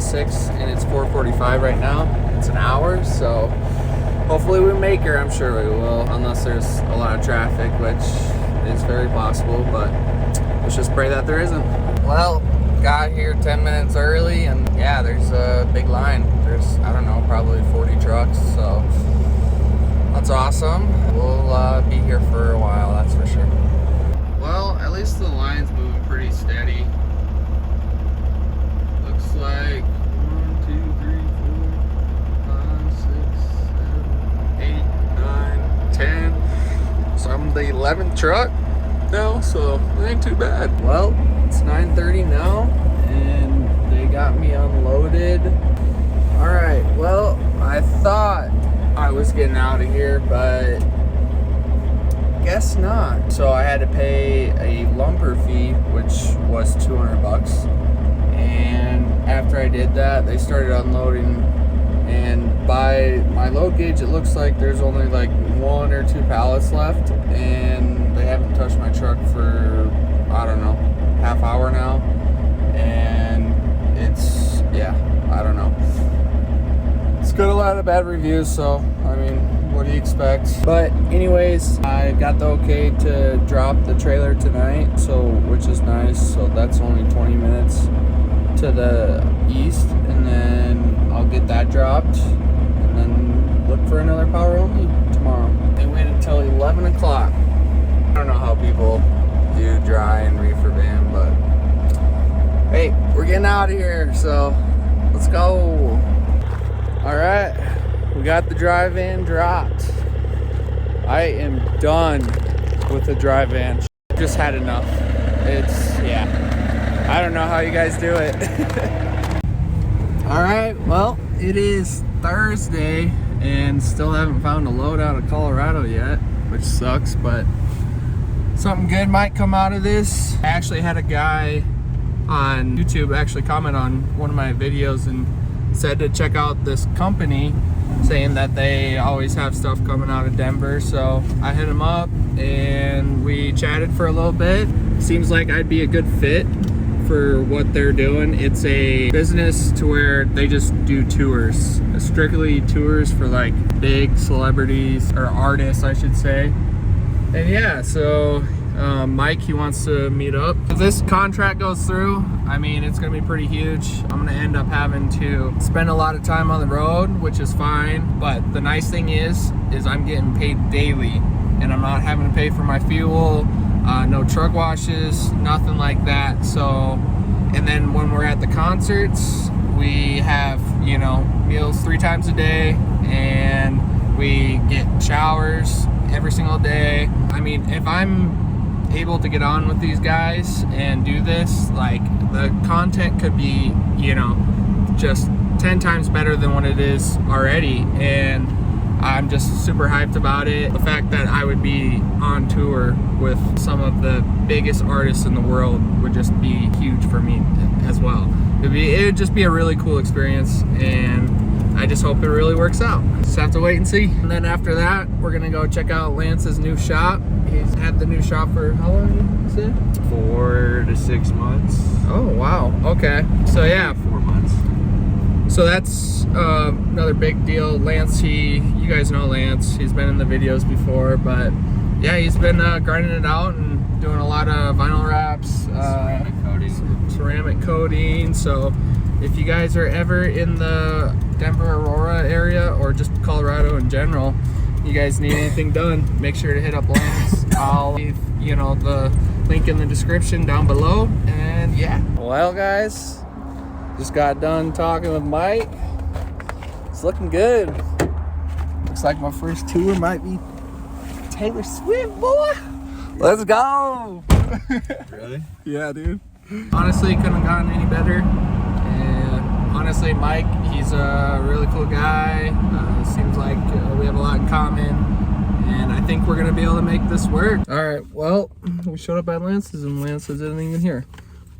6 and it's 4:45 right now. It's an hour, so hopefully we make her. I'm sure we will, unless there's a lot of traffic, which is very possible, but let's just pray that there isn't. Well, got here 10 minutes early, and yeah, there's a big line. There's, I don't know, probably 40 trucks, so that's awesome. We'll be here for a while, that's for sure. Well, at least the line's moving pretty steady. Looks like 1, 2, 3, 4, 5, 6, 7, 8, 9, 10. So I'm the 11th truck now, so it ain't too bad. Well, it's 9:30 now, and they got me unloaded. All right, well, I thought I was getting out of here, but guess not. So I had to pay a lumper fee, which was 200 bucks. And after I did that, they started unloading, and by my load gauge, it looks like there's only like 1 or 2 pallets left, and they haven't touched my truck for, I don't know, half hour now. And it's, yeah, I don't know. It's got a lot of bad reviews, so I mean, what do you expect? But anyways, I got the okay to drop the trailer tonight, so which is nice. So that's only 20 minutes to the east, and then I'll get that dropped, and then look for another power only tomorrow. They wait until 11 o'clock. I don't know how people do dry and reefer van, but hey, we're getting out of here, so let's go. All right, we got the dry van dropped. I am done with the dry van. Just had enough. It's, yeah, I don't know how you guys do it. All right, well, it is Thursday and still haven't found a load out of Colorado yet, which sucks, but something good might come out of this. I actually had a guy on YouTube actually comment on one of my videos and said to check out this company, saying that they always have stuff coming out of Denver. So I hit him up and we chatted for a little bit. Seems like I'd be a good fit for what they're doing. It's a business to where they just do tours, strictly tours for like big celebrities, or artists I should say. And yeah, so Mike, he wants to meet up. If this contract goes through, I mean, it's gonna be pretty huge. I'm gonna end up having to spend a lot of time on the road, which is fine. But the nice thing is I'm getting paid daily, and I'm not having to pay for my fuel, no truck washes, nothing like that. So, and then when we're at the concerts, we have, you know, meals 3 times a day, and we get showers every single day. I mean, if I'm able to get on with these guys and do this, like, the content could be, you know, just 10 times better than what it is already, and I'm just super hyped about it. The fact that I would be on tour with some of the biggest artists in the world would just be huge for me as well. It would just be a really cool experience, and I just hope it really works out. Just have to wait and see. And then after that, we're gonna go check out Lance's new shop. He's had the new shop for how long, you said? 4 to 6 months. Oh, wow, okay. So yeah. 4 months. So that's another big deal. Lance, you guys know Lance. He's been in the videos before, but yeah, he's been grinding it out and doing a lot of vinyl wraps, ceramic coating. So if you guys are ever in the Denver, Aurora area, or just Colorado in general, you guys need anything done, make sure to hit up Lance. I'll leave, you know, the link in the description down below. And yeah. Well, guys, just got done talking with Mike. It's looking good. Looks like my first tour might be Taylor Swift, boy. Let's go. Really? Yeah, dude. Honestly, couldn't have gotten any better. And honestly, Mike, he's a really cool guy. Seems like we have a lot in common, and I think we're gonna be able to make this work. All right, well, we showed up at Lance's, and Lance isn't even here.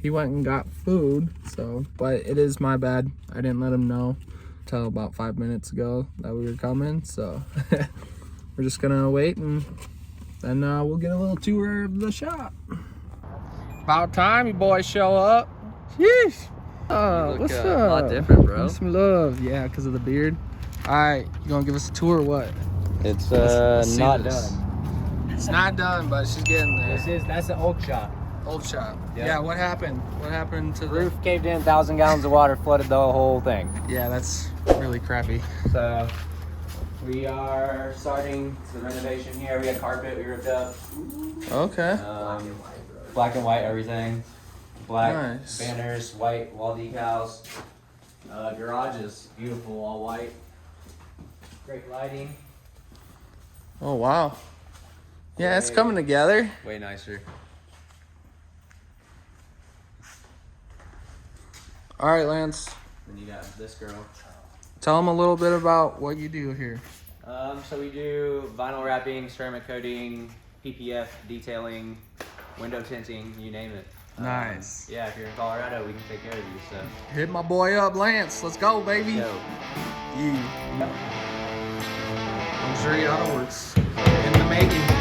He went and got food, so, but it is my bad. I didn't let him know until about 5 minutes ago that we were coming, so we're just gonna wait, and then we'll get a little tour of the shop. About time you boys show up. Sheesh. Oh, look, what's a up? lot different, bro. Give me some love. Yeah, because of the beard. All right, you gonna give us a tour or what? It's Let's see not this. done. It's not done, but she's getting there. That's an old shot. Old shop. Yeah. Yeah, what happened? What happened to Roof caved in, 1,000 gallons of water flooded the whole thing. Yeah, that's really crappy. So we are starting the renovation here. We got carpet we ripped up. Okay. Black and white everything. Black Nice. banners, white wall decals. Garage is beautiful, all white. Great lighting. Oh, wow. Yeah, it's coming together. Way nicer. All right, Lance. Then you got this girl. Tell them a little bit about what you do here. So we do vinyl wrapping, ceramic coating, PPF detailing, window tinting, you name it. Nice. Yeah, if you're in Colorado, we can take care of you. So Hit my boy up, Lance. Let's go, baby. go. Yeah. Luxury Auto Works in the making.